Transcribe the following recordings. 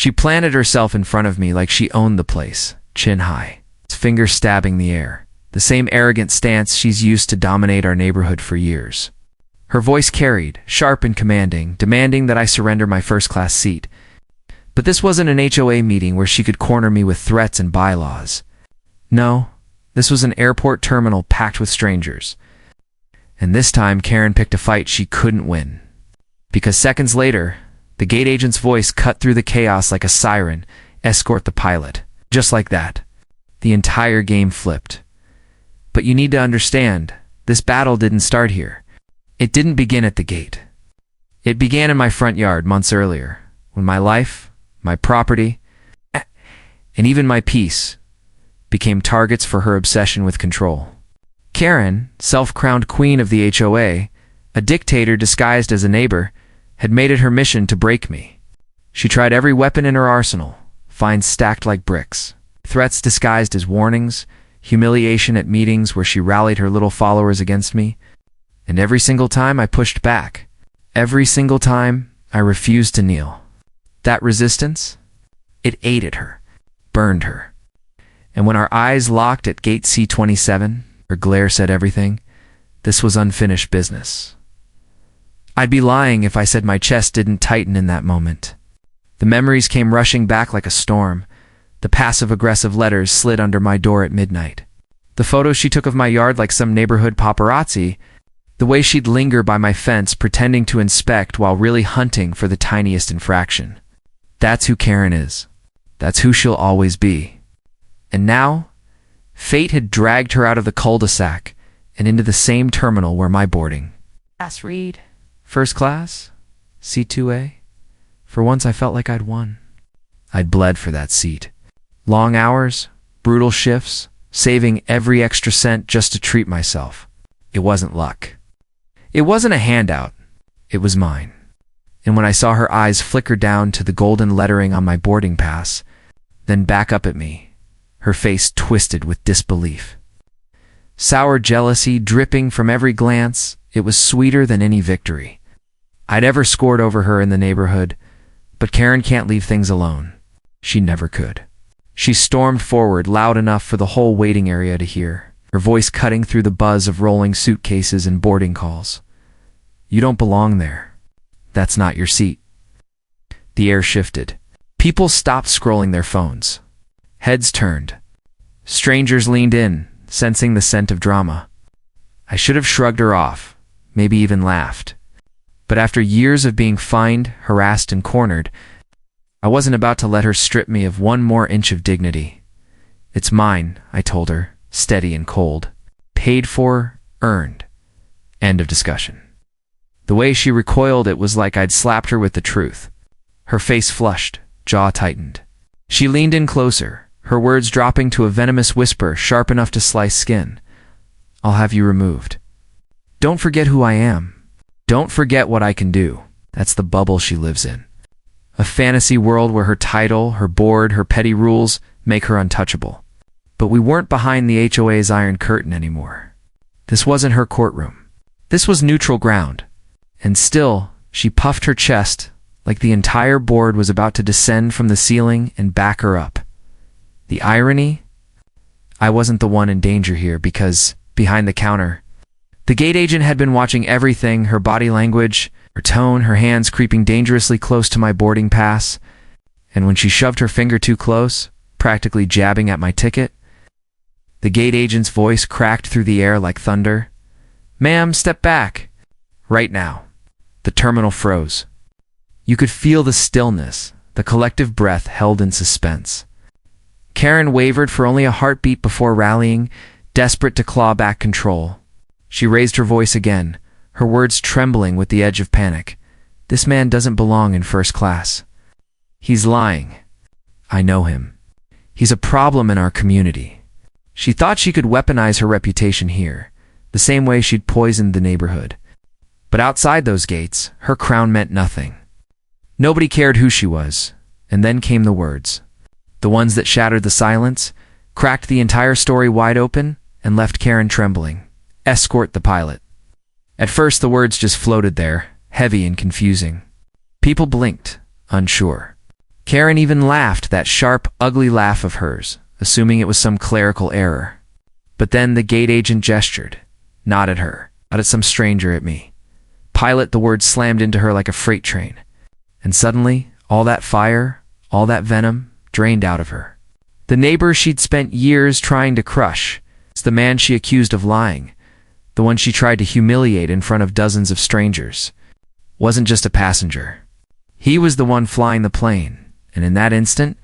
She planted herself in front of me like she owned the place, chin high, finger stabbing the air, the same arrogant stance she's used to dominate our neighborhood for years. Her voice carried, sharp and commanding, demanding that I surrender my first-class seat. But this wasn't an HOA meeting where she could corner me with threats and bylaws. No, this was an airport terminal packed with strangers. And this time, Karen picked a fight she couldn't win. Because seconds later, the gate agent's voice cut through the chaos like a siren, "Escort the Pilot." Just like that. The entire game flipped. But you need to understand, this battle didn't start here. It didn't begin at the gate. It began in my front yard months earlier, when my life, my property, and even my peace became targets for her obsession with control. Karen, self-crowned queen of the HOA, a dictator disguised as a neighbor, had made it her mission to break me. She tried every weapon in her arsenal, fines stacked like bricks, threats disguised as warnings, humiliation at meetings where she rallied her little followers against me, and every single time I pushed back, every single time I refused to kneel. That resistance, it ate at her, burned her. And when our eyes locked at gate C27, her glare said everything. This was unfinished business. I'd be lying if I said my chest didn't tighten in that moment. The memories came rushing back like a storm. The passive-aggressive letters slid under my door at midnight. The photos she took of my yard like some neighborhood paparazzi. The way she'd linger by my fence pretending to inspect while really hunting for the tiniest infraction. That's who Karen is. That's who she'll always be. And now, fate had dragged her out of the cul-de-sac and into the same terminal where my boarding. Class read. First class? C2A? For once I felt like I'd won. I'd bled for that seat. Long hours, brutal shifts, saving every extra cent just to treat myself. It wasn't luck. It wasn't a handout. It was mine. And when I saw her eyes flicker down to the golden lettering on my boarding pass, then back up at me, her face twisted with disbelief. Sour jealousy dripping from every glance, it was sweeter than any victory. I'd ever scored over her in the neighborhood, but Karen can't leave things alone. She never could. She stormed forward loud enough for the whole waiting area to hear, her voice cutting through the buzz of rolling suitcases and boarding calls. You don't belong there. That's not your seat. The air shifted. People stopped scrolling their phones. Heads turned. Strangers leaned in, sensing the scent of drama. I should have shrugged her off, maybe even laughed. But after years of being fined, harassed, and cornered, I wasn't about to let her strip me of one more inch of dignity. It's mine, I told her, steady and cold. Paid for, earned. End of discussion. The way she recoiled, it was like I'd slapped her with the truth. Her face flushed, jaw tightened. She leaned in closer, her words dropping to a venomous whisper sharp enough to slice skin. I'll have you removed. Don't forget who I am. Don't forget what I can do. That's the bubble she lives in. A fantasy world where her title, her board, her petty rules make her untouchable. But we weren't behind the HOA's iron curtain anymore. This wasn't her courtroom. This was neutral ground. And still, she puffed her chest like the entire board was about to descend from the ceiling and back her up. The irony? I wasn't the one in danger here because, behind the counter, the gate agent had been watching everything, her body language, her tone, her hands creeping dangerously close to my boarding pass, and when she shoved her finger too close, practically jabbing at my ticket, the gate agent's voice cracked through the air like thunder. Ma'am, step back. Right now. The terminal froze. You could feel the stillness, the collective breath held in suspense. Karen wavered for only a heartbeat before rallying, desperate to claw back control. She raised her voice again, her words trembling with the edge of panic. This man doesn't belong in first class. He's lying. I know him. He's a problem in our community. She thought she could weaponize her reputation here, the same way she'd poisoned the neighborhood. But outside those gates, her crown meant nothing. Nobody cared who she was. And then came the words. The ones that shattered the silence, cracked the entire story wide open, and left Karen trembling. Escort the Pilot. At first the words just floated there, heavy and confusing. People blinked, unsure. Karen even laughed, that sharp, ugly laugh of hers, assuming it was some clerical error. But then the gate agent gestured, not at her, not at some stranger, at me. Pilot, the word slammed into her like a freight train. And suddenly, all that fire, all that venom, drained out of her. The neighbor she'd spent years trying to crush, it's the man she accused of lying, the one she tried to humiliate in front of dozens of strangers, wasn't just a passenger. He was the one flying the plane, and in that instant,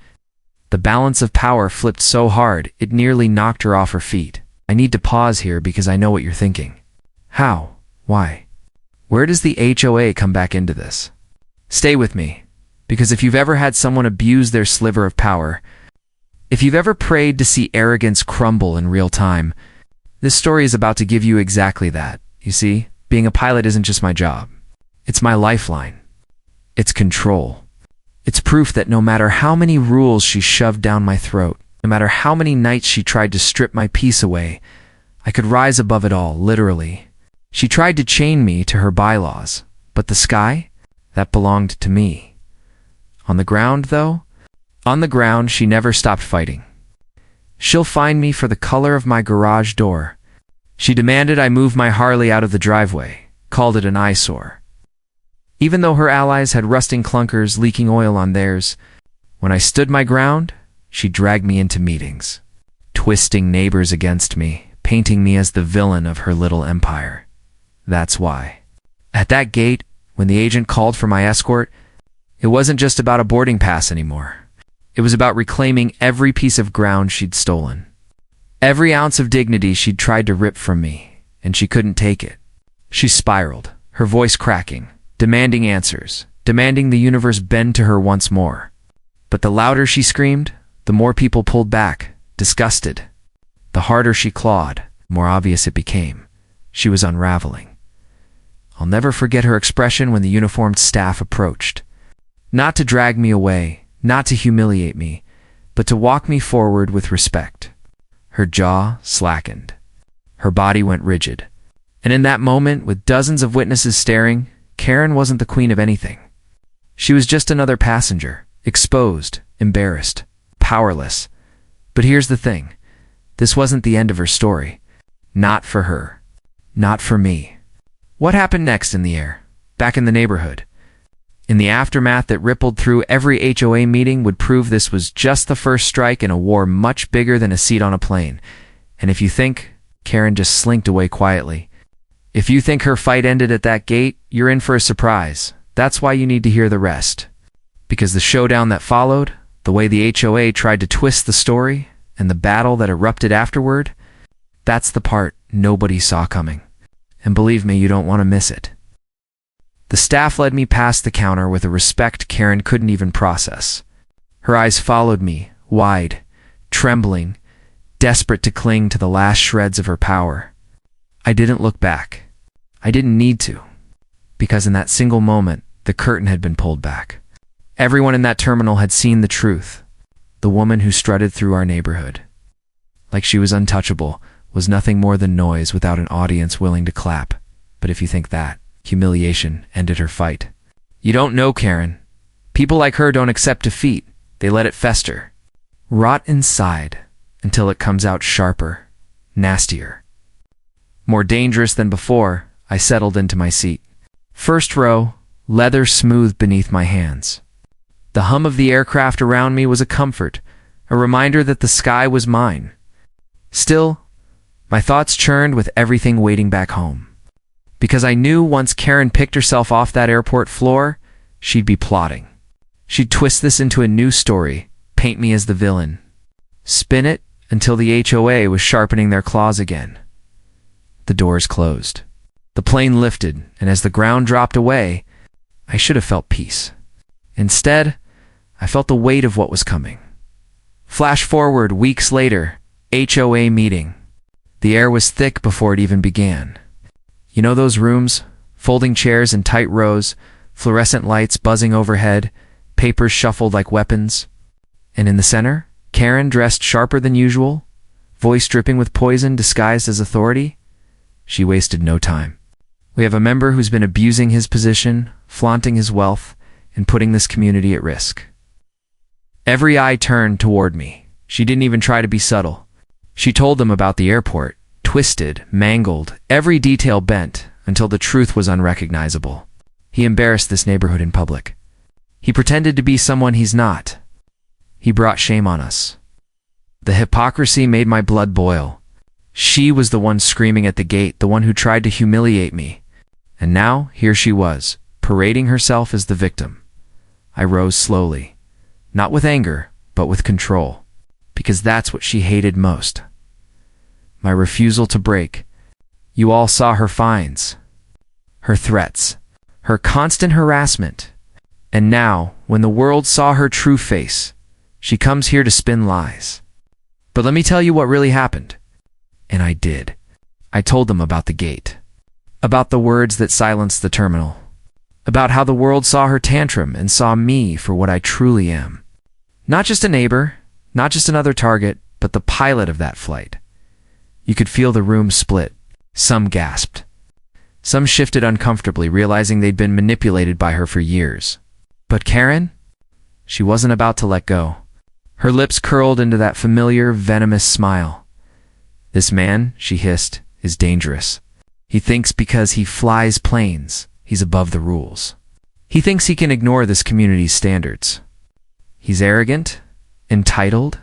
the balance of power flipped so hard it nearly knocked her off her feet. I need to pause here because I know what you're thinking. How? Why? Where does the HOA come back into this? Stay with me, because if you've ever had someone abuse their sliver of power, if you've ever prayed to see arrogance crumble in real time, this story is about to give you exactly that. You see, being a pilot isn't just my job. It's my lifeline. It's control. It's proof that no matter how many rules she shoved down my throat, no matter how many nights she tried to strip my peace away, I could rise above it all, literally. She tried to chain me to her bylaws, but the sky? That belonged to me. On the ground, though? On the ground, she never stopped fighting. She'll find me for the color of my garage door. She demanded I move my Harley out of the driveway, called it an eyesore. Even though her allies had rusting clunkers leaking oil on theirs, when I stood my ground, she dragged me into meetings, twisting neighbors against me, painting me as the villain of her little empire. That's why. At that gate, when the agent called for my escort, it wasn't just about a boarding pass anymore. It was about reclaiming every piece of ground she'd stolen. Every ounce of dignity she'd tried to rip from me, and she couldn't take it. She spiraled, her voice cracking, demanding answers, demanding the universe bend to her once more. But the louder she screamed, the more people pulled back, disgusted. The harder she clawed, the more obvious it became. She was unraveling. I'll never forget her expression when the uniformed staff approached. Not to drag me away, not to humiliate me, but to walk me forward with respect. Her jaw slackened. Her body went rigid. And in that moment, with dozens of witnesses staring, Karen wasn't the queen of anything. She was just another passenger, exposed, embarrassed, powerless. But here's the thing. This wasn't the end of her story. Not for her. Not for me. What happened next in the air? Back in the neighborhood? In the aftermath that rippled through every HOA meeting would prove this was just the first strike in a war much bigger than a seat on a plane. And if you think, Karen just slinked away quietly. If you think her fight ended at that gate, you're in for a surprise. That's why you need to hear the rest. Because the showdown that followed, the way the HOA tried to twist the story, and the battle that erupted afterward, that's the part nobody saw coming. And believe me, you don't want to miss it. The staff led me past the counter with a respect Karen couldn't even process. Her eyes followed me, wide, trembling, desperate to cling to the last shreds of her power. I didn't look back. I didn't need to, because in that single moment, the curtain had been pulled back. Everyone in that terminal had seen the truth. The woman who strutted through our neighborhood, like she was untouchable, was nothing more than noise without an audience willing to clap. But if you think that, humiliation ended her fight. You don't know Karen. People like her don't accept defeat. They let it fester. Rot inside until it comes out sharper, nastier. More dangerous than before, I settled into my seat. First row, leather smooth beneath my hands. The hum of the aircraft around me was a comfort, a reminder that the sky was mine. Still, my thoughts churned with everything waiting back home. Because I knew once Karen picked herself off that airport floor, she'd be plotting. She'd twist this into a new story, paint me as the villain. Spin it until the HOA was sharpening their claws again. The doors closed. The plane lifted, and as the ground dropped away, I should have felt peace. Instead, I felt the weight of what was coming. Flash forward weeks later, HOA meeting. The air was thick before it even began. You know those rooms? Folding chairs in tight rows, fluorescent lights buzzing overhead, papers shuffled like weapons. And in the center, Karen dressed sharper than usual, voice dripping with poison disguised as authority. She wasted no time. We have a member who's been abusing his position, flaunting his wealth, and putting this community at risk. Every eye turned toward me. She didn't even try to be subtle. She told them about the airport, twisted, mangled, every detail bent until the truth was unrecognizable. He embarrassed this neighborhood in public. He pretended to be someone he's not. He brought shame on us. The hypocrisy made my blood boil. She was the one screaming at the gate, the one who tried to humiliate me. And now, here she was, parading herself as the victim. I rose slowly, not with anger, but with control, because that's what she hated most. My refusal to break. You all saw her fines, her threats, her constant harassment. And now, when the world saw her true face, she comes here to spin lies. But let me tell you what really happened. And I did. I told them about the gate, about the words that silenced the terminal, about how the world saw her tantrum and saw me for what I truly am. Not just a neighbor, not just another target, but the pilot of that flight. You could feel the room split. Some gasped. Some shifted uncomfortably, realizing they'd been manipulated by her for years. But Karen? She wasn't about to let go. Her lips curled into that familiar, venomous smile. This man, she hissed, is dangerous. He thinks because he flies planes, he's above the rules. He thinks he can ignore this community's standards. He's arrogant, entitled,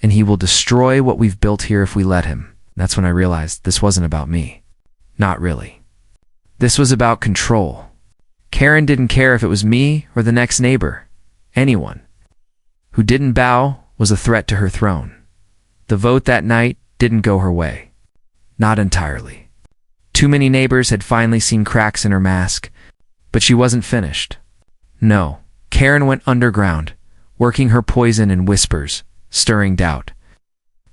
and he will destroy what we've built here if we let him. That's when I realized this wasn't about me. Not really. This was about control. Karen didn't care if it was me or the next neighbor. Anyone who didn't bow was a threat to her throne. The vote that night didn't go her way. Not entirely. Too many neighbors had finally seen cracks in her mask, but she wasn't finished. No, Karen went underground, working her poison in whispers, stirring doubt,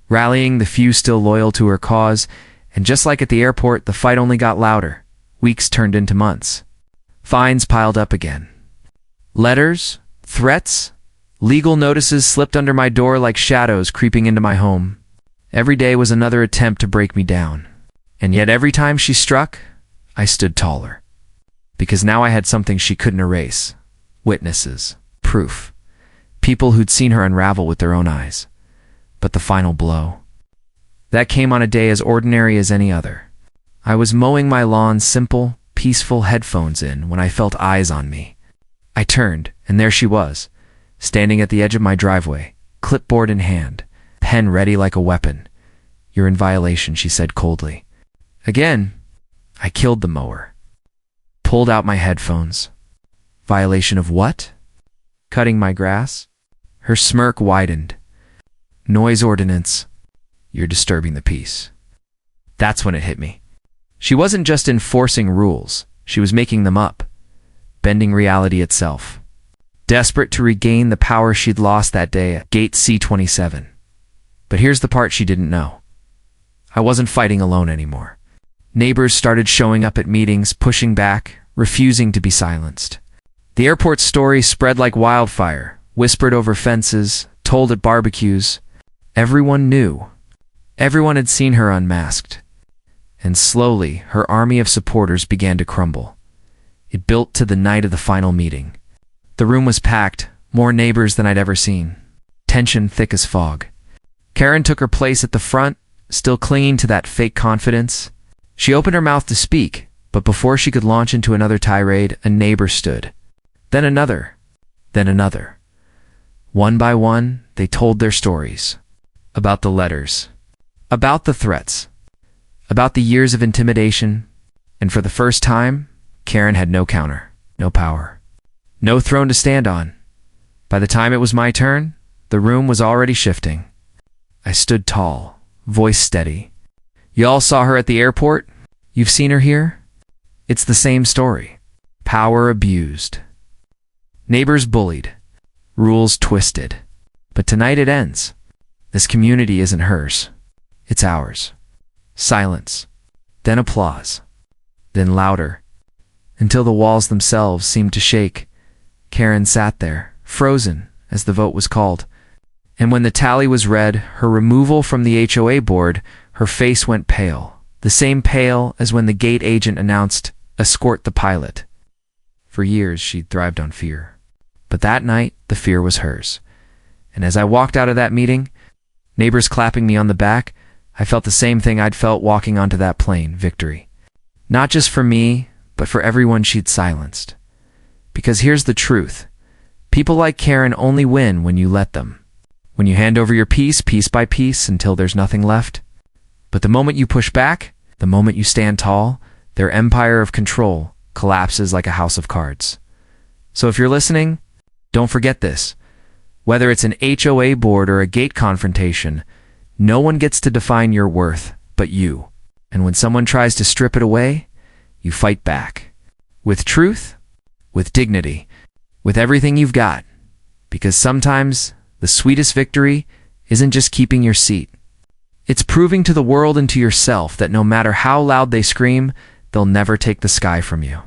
rallying the few still loyal to her cause, and just like at the airport, the fight only got louder. Weeks turned into months. Fines piled up again. Letters, threats, legal notices slipped under my door like shadows creeping into my home. Every day was another attempt to break me down. And yet every time she struck, I stood taller. Because now I had something she couldn't erase. Witnesses, proof, people who'd seen her unravel with their own eyes. But the final blow, that came on a day as ordinary as any other. I was mowing my lawn, simple, peaceful, headphones in, when I felt eyes on me. I turned, and there she was, standing at the edge of my driveway, clipboard in hand, pen ready like a weapon. "You're in violation," she said coldly. Again, I killed the mower. Pulled out my headphones. Violation of what? Cutting my grass? Her smirk widened. Noise ordinance. You're disturbing the peace. That's when it hit me. She wasn't just enforcing rules, she was making them up, bending reality itself. Desperate to regain the power she'd lost that day at Gate C-27. But here's the part she didn't know. I wasn't fighting alone anymore. Neighbors started showing up at meetings, pushing back, refusing to be silenced. The airport's story spread like wildfire, whispered over fences, told at barbecues. Everyone knew. Everyone had seen her unmasked. And slowly, her army of supporters began to crumble. It built to the night of the final meeting. The room was packed, more neighbors than I'd ever seen. Tension thick as fog. Karen took her place at the front, still clinging to that fake confidence. She opened her mouth to speak, but before she could launch into another tirade, a neighbor stood. Then another. Then another. One by one, they told their stories. About the letters. About the threats. About the years of intimidation. And for the first time, Karen had no counter, no power, no throne to stand on. By the time it was my turn, the room was already shifting. I stood tall, voice steady. You all saw her at the airport? You've seen her here? It's the same story. Power abused. Neighbors bullied. Rules twisted. But tonight it ends. This community isn't hers. It's ours. Silence. Then applause. Then louder. Until the walls themselves seemed to shake. Karen sat there, frozen, as the vote was called. And when the tally was read, her removal from the HOA board, her face went pale. The same pale as when the gate agent announced, "Escort the Pilot." For years, she'd thrived on fear. But that night, the fear was hers. And as I walked out of that meeting, neighbors clapping me on the back, I felt the same thing I'd felt walking onto that plane, victory. Not just for me, but for everyone she'd silenced. Because here's the truth. People like Karen only win when you let them. When you hand over your piece by piece, until there's nothing left. But the moment you push back, the moment you stand tall, their empire of control collapses like a house of cards. So if you're listening, don't forget this. Whether it's an HOA board or a gate confrontation, no one gets to define your worth but you. And when someone tries to strip it away, you fight back. With truth, with dignity, with everything you've got. Because sometimes the sweetest victory isn't just keeping your seat. It's proving to the world and to yourself that no matter how loud they scream, they'll never take the sky from you.